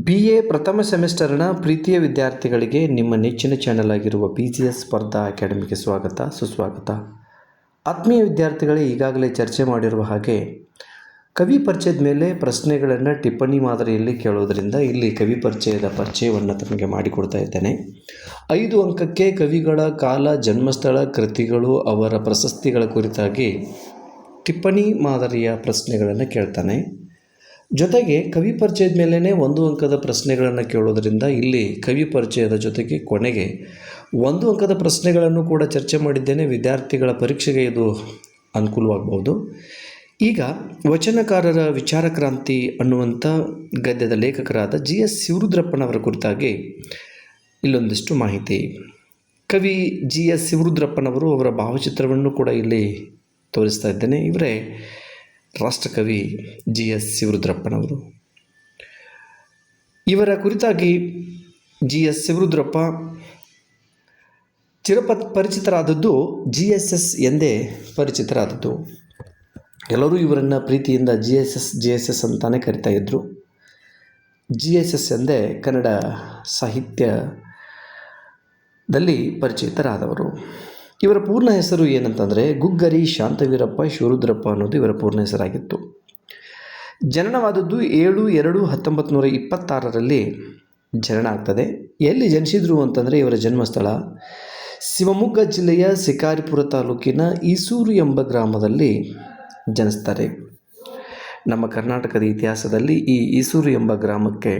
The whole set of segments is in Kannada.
BA ಪ್ರಥಮ ಸೆಮಿಸ್ಟರ್ನ ಪ್ರೀತಿಯ ವಿದ್ಯಾರ್ಥಿಗಳಿಗೆ ನಿಮ್ಮ ನೆಚ್ಚಿನ ಚಾನೆಲ್ ಆಗಿರುವ BGS ಸ್ಪರ್ಧಾ ಅಕಾಡೆಮಿಗೆ ಸುಸ್ವಾಗತ. ಆತ್ಮೀಯ ವಿದ್ಯಾರ್ಥಿಗಳೇ, ಈಗಾಗಲೇ ಚರ್ಚೆ ಮಾಡಿರುವ ಹಾಗೆ ಕವಿ ಪರಿಚಯದ ಮೇಲೆ ಪ್ರಶ್ನೆಗಳನ್ನು ಟಿಪ್ಪಣಿ ಮಾದರಿಯಲ್ಲಿ ಕೇಳೋದರಿಂದ ಇಲ್ಲಿ ಕವಿ ಪರಿಚಯವನ್ನು ತಮಗೆ ಮಾಡಿಕೊಡ್ತಾ ಇದ್ದೇನೆ. 5 ಅಂಕಕ್ಕೆ ಕವಿಗಳ ಕಾಲ, ಜನ್ಮಸ್ಥಳ, ಕೃತಿಗಳು, ಅವರ ಪ್ರಶಸ್ತಿಗಳ ಕುರಿತಾಗಿ ಟಿಪ್ಪಣಿ ಮಾದರಿಯ ಪ್ರಶ್ನೆಗಳನ್ನು ಕೇಳ್ತಾನೆ. ಜೊತೆಗೆ ಕವಿ ಪರಿಚಯದ ಮೇಲೇ 1 ಅಂಕದ ಪ್ರಶ್ನೆಗಳನ್ನು ಕೇಳೋದರಿಂದ ಇಲ್ಲಿ ಕವಿ ಪರಿಚಯದ ಜೊತೆಗೆ ಕೊನೆಗೆ 1 ಅಂಕದ ಪ್ರಶ್ನೆಗಳನ್ನು ಕೂಡ ಚರ್ಚೆ ಮಾಡಿದ್ದೇನೆ. ವಿದ್ಯಾರ್ಥಿಗಳ ಪರೀಕ್ಷೆಗೆ ಇದು ಅನುಕೂಲವಾಗಬಹುದು. ಈಗ ವಚನಕಾರರ ವಿಚಾರ ಕ್ರಾಂತಿ ಅನ್ನುವಂಥ ಗದ್ಯದ ಲೇಖಕರಾದ GS ಶಿವರುದ್ರಪ್ಪನವರ ಕುರಿತಾಗಿ ಇಲ್ಲೊಂದಿಷ್ಟು ಮಾಹಿತಿ. ಕವಿ GS ಶಿವರುದ್ರಪ್ಪನವರು, ಅವರ ಭಾವಚಿತ್ರವನ್ನು ಕೂಡ ಇಲ್ಲಿ ತೋರಿಸ್ತಾ ಇದ್ದೇನೆ. ಇವರೇ ರಾಷ್ಟ್ರಕವಿ GS ಶಿವರುದ್ರಪ್ಪನವರು. ಇವರ ಕುರಿತಾಗಿ GS ಶಿವರುದ್ರಪ್ಪ ಪರಿಚಿತರಾದದ್ದು GSS ಎಂದೇ ಪರಿಚಿತರಾದದ್ದು. ಎಲ್ಲರೂ ಇವರನ್ನು ಪ್ರೀತಿಯಿಂದ GSS ಅಂತಾನೆ ಕರಿತಾ ಇದ್ದರು. GSS ಎಂದೇ ಕನ್ನಡ ಸಾಹಿತ್ಯದಲ್ಲಿ ಪರಿಚಿತರಾದವರು. ಇವರ ಪೂರ್ಣ ಹೆಸರು ಏನಂತಂದರೆ ಗುಗ್ಗರಿ ಶಾಂತವೀರಪ್ಪ ಶಿವರುದ್ರಪ್ಪ ಅನ್ನೋದು ಇವರ ಪೂರ್ಣ ಹೆಸರಾಗಿತ್ತು. ಜನನವಾದದ್ದು 7/2/1926 ಜನನ ಆಗ್ತದೆ. ಎಲ್ಲಿ ಜನಿಸಿದರು ಅಂತಂದರೆ ಇವರ ಜನ್ಮಸ್ಥಳ ಶಿವಮೊಗ್ಗ ಜಿಲ್ಲೆಯ ಶಿಕಾರಿಪುರ ತಾಲೂಕಿನ ಈಸೂರು ಎಂಬ ಗ್ರಾಮದಲ್ಲಿ ಜನಿಸ್ತಾರೆ. ನಮ್ಮ ಕರ್ನಾಟಕದ ಇತಿಹಾಸದಲ್ಲಿ ಈ ಈಸೂರು ಎಂಬ ಗ್ರಾಮಕ್ಕೆ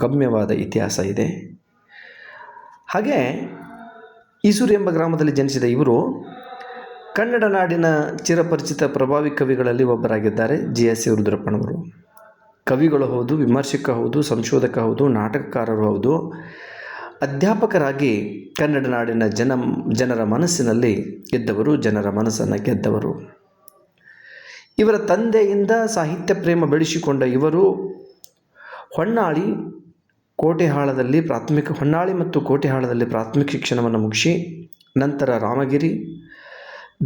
ಗಮ್ಯವಾದ ಇತಿಹಾಸ ಇದೆ. ಹಾಗೆ ಈಸೂರು ಎಂಬ ಗ್ರಾಮದಲ್ಲಿ ಜನಿಸಿದ ಇವರು ಕನ್ನಡ ನಾಡಿನ ಚಿರಪರಿಚಿತ ಪ್ರಭಾವಿ ಕವಿಗಳಲ್ಲಿ ಒಬ್ಬರಾಗಿದ್ದಾರೆ GS ಶಿವರುದ್ರಪ್ಪನವರು. ಕವಿಗಳು ಹೌದು, ವಿಮರ್ಶಕ ಹೌದು, ಸಂಶೋಧಕ ಹೌದು, ನಾಟಕಕಾರರು ಹೌದು, ಅಧ್ಯಾಪಕರಾಗಿ ಕನ್ನಡ ನಾಡಿನ ಜನರ ಮನಸ್ಸಿನಲ್ಲಿ ಇದ್ದವರು, ಜನರ ಮನಸ್ಸನ್ನು ಗೆದ್ದವರು. ಇವರ ತಂದೆಯಿಂದ ಸಾಹಿತ್ಯ ಪ್ರೇಮ ಬೆಳೆಸಿಕೊಂಡ ಇವರು ಹೊನ್ನಾಳಿ ಮತ್ತು ಕೋಟೆಹಾಳದಲ್ಲಿ ಪ್ರಾಥಮಿಕ ಶಿಕ್ಷಣವನ್ನು ಮುಗಿಸಿ ನಂತರ ರಾಮಗಿರಿ,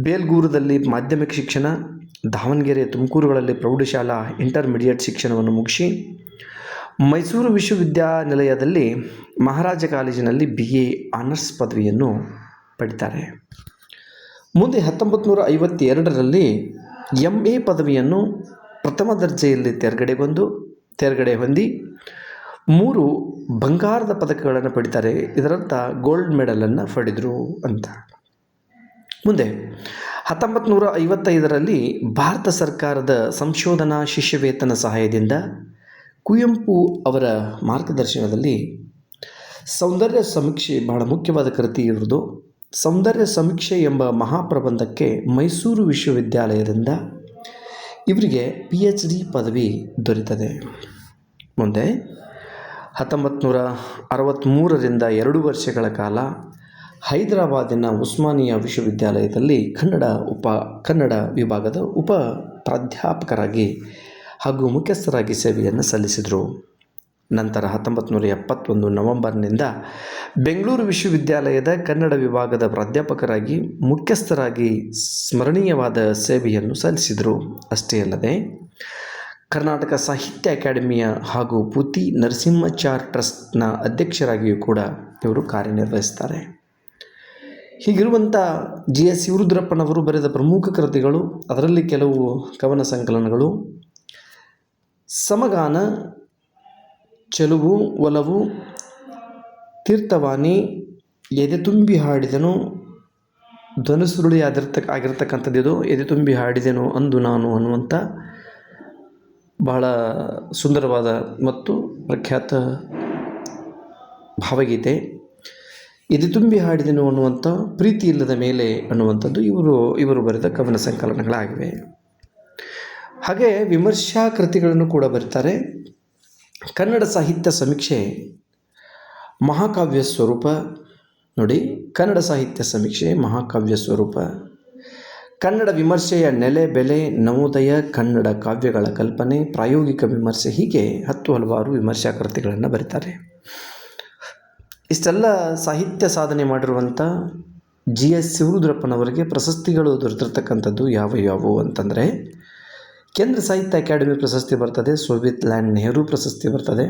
ಬೇಲ್ಗೂರದಲ್ಲಿ ಮಾಧ್ಯಮಿಕ ಶಿಕ್ಷಣ, ದಾವಣಗೆರೆ, ತುಮಕೂರುಗಳಲ್ಲಿ ಪ್ರೌಢಶಾಲಾ ಇಂಟರ್ಮೀಡಿಯೇಟ್ ಶಿಕ್ಷಣವನ್ನು ಮುಗಿಸಿ ಮೈಸೂರು ವಿಶ್ವವಿದ್ಯಾನಿಲಯದಲ್ಲಿ ಮಹಾರಾಜ ಕಾಲೇಜಿನಲ್ಲಿ BA ಆನರ್ಸ್ ಪದವಿಯನ್ನು ಪಡಿತಾರೆ. ಮುಂದೆ 1952ರಲ್ಲಿ MA ಪದವಿಯನ್ನು ಪ್ರಥಮ ದರ್ಜೆಯಲ್ಲಿ ತೇರ್ಗಡೆ ಹೊಂದಿ 3 ಬಂಗಾರದ ಪದಕಗಳನ್ನು ಪಡಿತಾರೆ. ಇದರರ್ಥ ಗೋಲ್ಡ್ ಮೆಡಲನ್ನು ಪಡೆದರು ಅಂತ. ಮುಂದೆ 1955ರಲ್ಲಿ ಭಾರತ ಸರ್ಕಾರದ ಸಂಶೋಧನಾ ಶಿಷ್ಯವೇತನ ಸಹಾಯದಿಂದ ಕುವೆಂಪು ಅವರ ಮಾರ್ಗದರ್ಶನದಲ್ಲಿ ಸೌಂದರ್ಯ ಸಮೀಕ್ಷೆ, ಬಹಳ ಮುಖ್ಯವಾದ ಕೃತಿ ಇರುವುದು ಸೌಂದರ್ಯ ಸಮೀಕ್ಷೆ ಎಂಬ ಮಹಾಪ್ರಬಂಧಕ್ಕೆ ಮೈಸೂರು ವಿಶ್ವವಿದ್ಯಾಲಯದಿಂದ ಇವರಿಗೆ PhD ಪದವಿ ದೊರೆತದೆ. ಮುಂದೆ 1963ರಿಂದ 2 ವರ್ಷಗಳ ಕಾಲ ಹೈದರಾಬಾದಿನ ಉಸ್ಮಾನಿಯಾ ವಿಶ್ವವಿದ್ಯಾಲಯದಲ್ಲಿ ಕನ್ನಡ ವಿಭಾಗದ ಉಪ ಪ್ರಾಧ್ಯಾಪಕರಾಗಿ ಹಾಗೂ ಮುಖ್ಯಸ್ಥರಾಗಿ ಸೇವೆಯನ್ನು ಸಲ್ಲಿಸಿದರು. ನಂತರ 1971 ನವೆಂಬರ್ನಿಂದ ಬೆಂಗಳೂರು ವಿಶ್ವವಿದ್ಯಾಲಯದ ಕನ್ನಡ ವಿಭಾಗದ ಪ್ರಾಧ್ಯಾಪಕರಾಗಿ ಮುಖ್ಯಸ್ಥರಾಗಿ ಸ್ಮರಣೀಯವಾದ ಸೇವೆಯನ್ನು ಸಲ್ಲಿಸಿದರು. ಅಷ್ಟೇ ಅಲ್ಲದೆ ಕರ್ನಾಟಕ ಸಾಹಿತ್ಯ ಅಕಾಡೆಮಿಯ ಹಾಗೂ ಪೂತಿ ನರಸಿಂಹಾಚಾರ್ ಟ್ರಸ್ಟ್ನ ಅಧ್ಯಕ್ಷರಾಗಿಯೂ ಕೂಡ ಇವರು ಕಾರ್ಯನಿರ್ವಹಿಸ್ತಾರೆ. ಹೀಗಿರುವಂಥ GS ಶಿವರುದ್ರಪ್ಪನವರು ಬರೆದ ಪ್ರಮುಖ ಕೃತಿಗಳು, ಅದರಲ್ಲಿ ಕೆಲವು ಕವನ ಸಂಕಲನಗಳು: ಸಮಗಾನ, ಚೆಲುವು, ಒಲವು, ತೀರ್ಥವಾಣಿ, ಎದೆ ತುಂಬಿ ಹಾಡಿದೆನು, ಧನುಸುರುಳಿ ಆಗಿರ್ತಕ್ಕಂಥದ್ದು ಇದು. ಎದೆ ತುಂಬಿ ಹಾಡಿದೆನು ಅಂದು ನಾನು ಅನ್ನುವಂಥ ಬಹಳ ಸುಂದರವಾದ ಮತ್ತು ಪ್ರಖ್ಯಾತ ಭಾವಗೀತೆ. ಎದೆ ತುಂಬಿ ಹಾಡಿದೆನು ಅನ್ನುವಂಥ ಪ್ರೀತಿ ಇಲ್ಲದ ಮೇಲೆ ಅನ್ನುವಂಥದ್ದು ಇವರು ಬರೆದ ಕವನ ಸಂಕಲನಗಳಾಗಿವೆ. ಹಾಗೆ ವಿಮರ್ಶಾ ಕೃತಿಗಳನ್ನು ಕೂಡ ಬರೀತಾರೆ. ಕನ್ನಡ ಸಾಹಿತ್ಯ ಸಮೀಕ್ಷೆ ಮಹಾಕಾವ್ಯ ಸ್ವರೂಪ ನೋಡಿ, ಕನ್ನಡ ಸಾಹಿತ್ಯ ಸಮೀಕ್ಷೆ ಮಹಾಕಾವ್ಯ ಸ್ವರೂಪ, ಕನ್ನಡ ವಿಮರ್ಶೆಯ ನೆಲೆ ಬೆಲೆ, ನವೋದಯ, ಕನ್ನಡ ಕಾವ್ಯಗಳ ಕಲ್ಪನೆ, ಪ್ರಾಯೋಗಿಕ ವಿಮರ್ಶೆ, ಹೀಗೆ ಹಲವಾರು ವಿಮರ್ಶಾ ಕೃತಿಗಳನ್ನು ಬರೀತಾರೆ. ಇಷ್ಟೆಲ್ಲ ಸಾಹಿತ್ಯ ಸಾಧನೆ ಮಾಡಿರುವಂಥ GS ಶಿವರುದ್ರಪ್ಪನವರಿಗೆ ಪ್ರಶಸ್ತಿಗಳು ದೊರೆತಿರ್ತಕ್ಕಂಥದ್ದು ಯಾವುವು ಅಂತಂದರೆ ಕೇಂದ್ರ ಸಾಹಿತ್ಯ ಅಕಾಡೆಮಿ ಪ್ರಶಸ್ತಿ ಬರ್ತದೆ, ಸೋವಿಯತ್ ಲ್ಯಾಂಡ್ ನೆಹರು ಪ್ರಶಸ್ತಿ ಬರ್ತದೆ,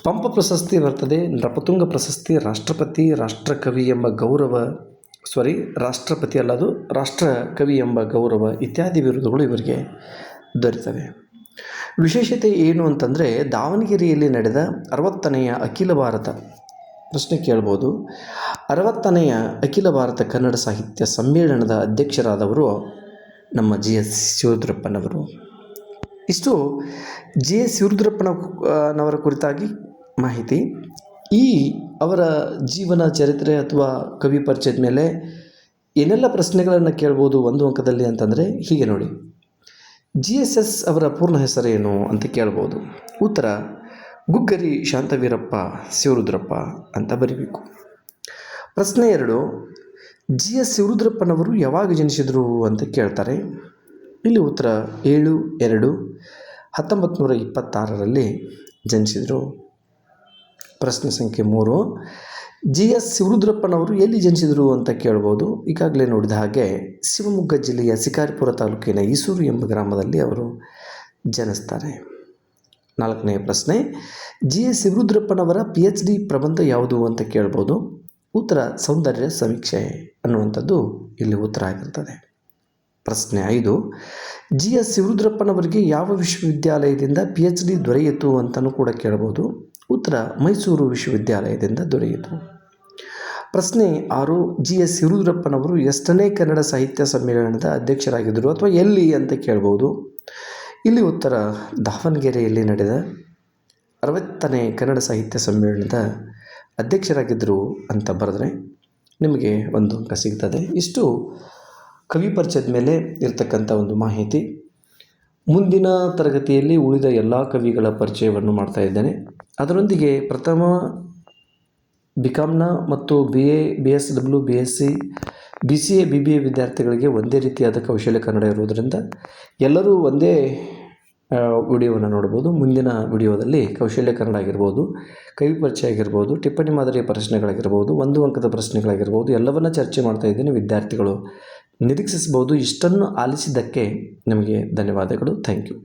ಪಂಪ ಪ್ರಶಸ್ತಿ ಬರ್ತದೆ, ನೃಪತುಂಗ ಪ್ರಶಸ್ತಿ, ರಾಷ್ಟ್ರಪತಿ, ರಾಷ್ಟ್ರಕವಿ ಎಂಬ ಗೌರವ ರಾಷ್ಟ್ರಪತಿ ಅಲ್ಲದು ರಾಷ್ಟ್ರಕವಿ ಎಂಬ ಗೌರವ ಇತ್ಯಾದಿ ಬಿರುದುಗಳು ಇವರಿಗೆ ದೊರೆತವೆ. ವಿಶೇಷತೆ ಏನು ಅಂತಂದರೆ, ದಾವಣಗೆರೆಯಲ್ಲಿ ನಡೆದ 60ನೇ ಅಖಿಲ ಭಾರತ ಪ್ರಶ್ನೆ ಕೇಳ್ಬೋದು. 60ನೇ ಅಖಿಲ ಭಾರತ ಕನ್ನಡ ಸಾಹಿತ್ಯ ಸಮ್ಮೇಳನದ ಅಧ್ಯಕ್ಷರಾದವರು ನಮ್ಮ GS ಶಿವರುದ್ರಪ್ಪನವರು. ಇಷ್ಟು GS ಶಿವರುದ್ರಪ್ಪನವರ ಕುರಿತಾಗಿ ಮಾಹಿತಿ. ಈ ಅವರ ಜೀವನ ಚರಿತ್ರೆ ಅಥವಾ ಕವಿ ಪರಿಚಯದ ಮೇಲೆ ಏನೆಲ್ಲ ಪ್ರಶ್ನೆಗಳನ್ನು ಕೇಳ್ಬೋದು ಒಂದು ಅಂಕದಲ್ಲಿ ಅಂತಂದರೆ ಹೀಗೆ ನೋಡಿ. GSS ಅವರ ಪೂರ್ಣ ಹೆಸರೇನು ಅಂತ ಕೇಳ್ಬೋದು. ಉತ್ತರ ಗುಗ್ಗರಿ ಶಾಂತವೀರಪ್ಪ ಶಿವರುದ್ರಪ್ಪ ಅಂತ ಬರೀಬೇಕು. ಪ್ರಶ್ನೆ 2, GS ಶಿವರುದ್ರಪ್ಪನವರು ಯಾವಾಗ ಜನಿಸಿದರು ಅಂತ ಕೇಳ್ತಾರೆ. ಇಲ್ಲಿ ಉತ್ತರ 7/2/1926 ಜನಿಸಿದರು. ಪ್ರಶ್ನೆ ಸಂಖ್ಯೆ 3, GS ಶಿವರುದ್ರಪ್ಪನವರು ಎಲ್ಲಿ ಜನಿಸಿದರು ಅಂತ ಕೇಳ್ಬೋದು. ಈಗಾಗಲೇ ನೋಡಿದ ಹಾಗೆ ಶಿವಮೊಗ್ಗ ಜಿಲ್ಲೆಯ ಶಿಕಾರಿಪುರ ತಾಲೂಕಿನ ಈಸೂರು ಎಂಬ ಗ್ರಾಮದಲ್ಲಿ ಅವರು ಜನಿಸ್ತಾರೆ. 4ನೇ ಪ್ರಶ್ನೆ, GS ಶಿವರುದ್ರಪ್ಪನವರ PhD ಪ್ರಬಂಧ ಯಾವುದು ಅಂತ ಕೇಳ್ಬೋದು. ಉತ್ತರ ಸೌಂದರ್ಯ ಸಮೀಕ್ಷೆ ಅನ್ನುವಂಥದ್ದು ಇಲ್ಲಿ ಉತ್ತರ ಆಗಿರ್ತದೆ. ಪ್ರಶ್ನೆ 5, GS ಶಿವರುದ್ರಪ್ಪನವರಿಗೆ ಯಾವ ವಿಶ್ವವಿದ್ಯಾಲಯದಿಂದ PhD ದೊರೆಯಿತು ಅಂತಲೂ ಕೂಡ ಕೇಳ್ಬೋದು. ಉತ್ತರ ಮೈಸೂರು ವಿಶ್ವವಿದ್ಯಾಲಯದಿಂದ ದೊರೆಯಿತು. ಪ್ರಶ್ನೆ 6, GS ಶಿವರುದ್ರಪ್ಪನವರು ಎಷ್ಟನೇ ಕನ್ನಡ ಸಾಹಿತ್ಯ ಸಮ್ಮೇಳನದ ಅಧ್ಯಕ್ಷರಾಗಿದ್ದರು ಅಥವಾ ಎಲ್ಲಿ ಅಂತ ಕೇಳ್ಬೋದು. ಇಲ್ಲಿ ಉತ್ತರ ದಾವಣಗೆರೆಯಲ್ಲಿ ನಡೆದ 60ನೇ ಕನ್ನಡ ಸಾಹಿತ್ಯ ಸಮ್ಮೇಳನದ ಅಧ್ಯಕ್ಷರಾಗಿದ್ದರು ಅಂತ ಬರೆದ್ರೆ ನಿಮಗೆ 1 ಅಂಕ ಸಿಗ್ತದೆ. ಇಷ್ಟು ಕವಿ ಪರಿಚಯದ ಮೇಲೆ ಇರತಕ್ಕಂಥ ಒಂದು ಮಾಹಿತಿ. ಮುಂದಿನ ತರಗತಿಯಲ್ಲಿ ಉಳಿದ ಎಲ್ಲ ಕವಿಗಳ ಪರಿಚಯವನ್ನು ಮಾಡ್ತಾ ಇದ್ದೇನೆ. ಅದರೊಂದಿಗೆ ಪ್ರಥಮ BComನ ಮತ್ತು BA, BSW, BSc, BCA, BBA ವಿದ್ಯಾರ್ಥಿಗಳಿಗೆ ಒಂದೇ ರೀತಿಯಾದ ಕೌಶಲ್ಯ ಕನ್ನಡ ಇರುವುದರಿಂದ ಎಲ್ಲರೂ ಒಂದೇ ವಿಡಿಯೋವನ್ನು ನೋಡ್ಬೋದು. ಮುಂದಿನ ವಿಡಿಯೋದಲ್ಲಿ ಕೌಶಲ್ಯ ಕನ್ನಡ ಆಗಿರ್ಬೋದು, ಕವಿ ಪರಿಚಯ ಆಗಿರ್ಬೋದು, ಟಿಪ್ಪಣಿ ಮಾದರಿಯ ಪ್ರಶ್ನೆಗಳಾಗಿರ್ಬೋದು, 1 ಅಂಕದ ಪ್ರಶ್ನೆಗಳಾಗಿರ್ಬೋದು, ಎಲ್ಲವನ್ನ ಚರ್ಚೆ ಮಾಡ್ತಾ ಇದ್ದೀನಿ. ವಿದ್ಯಾರ್ಥಿಗಳು ನಿರೀಕ್ಷಿಸಬಹುದು. ಇಷ್ಟನ್ನು ಆಲಿಸಿದ್ದಕ್ಕೆ ನಿಮಗೆ ಧನ್ಯವಾದಗಳು. Thank you.